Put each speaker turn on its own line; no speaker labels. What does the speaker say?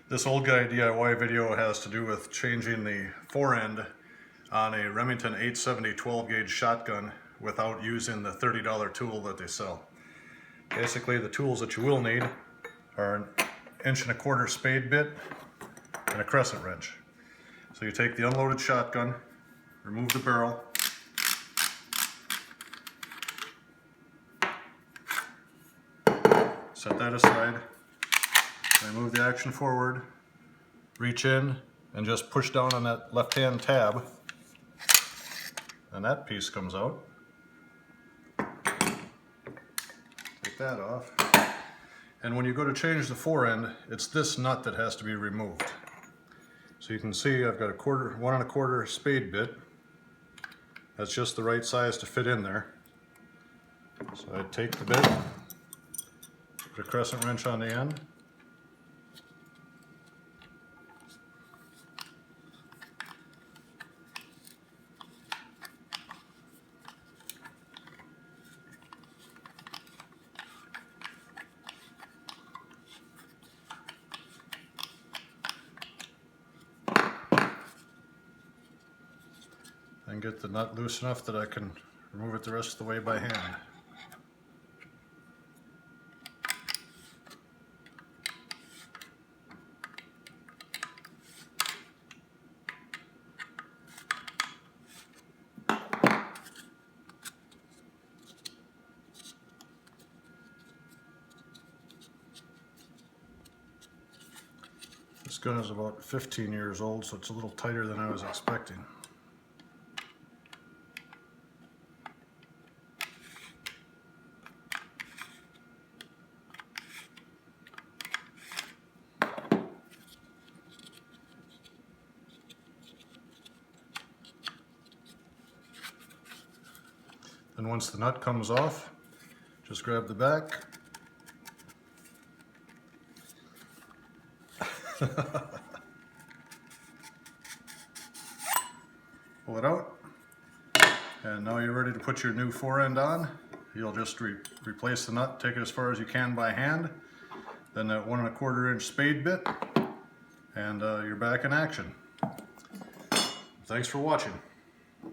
This old guy DIY video has to do with changing the forend on a Remington 870 12 gauge shotgun without using the $30 tool that they sell. Basically, the tools that you will need are an 1¼ spade bit and a crescent wrench. So you take the unloaded shotgun, remove the barrel, set that aside, and move the action forward, reach in and just push down on that left hand tab, and that piece comes out. Take that off. And when you go to change the forend, it's this nut that has to be removed. So you can see I've got a 1¼ spade bit. That's just the right size to fit in there. So I take the bit, put a crescent wrench on the end, and get the nut loose enough that I can remove it the rest of the way by hand. This gun is about 15 years old, so it's a little tighter than I was expecting. And once the nut comes off, just grab the back. Pull it out. And now you're ready to put your new forend on. You'll just replace the nut, take it as far as you can by hand. Then that 1¼ inch spade bit, and you're back in action. Thanks for watching.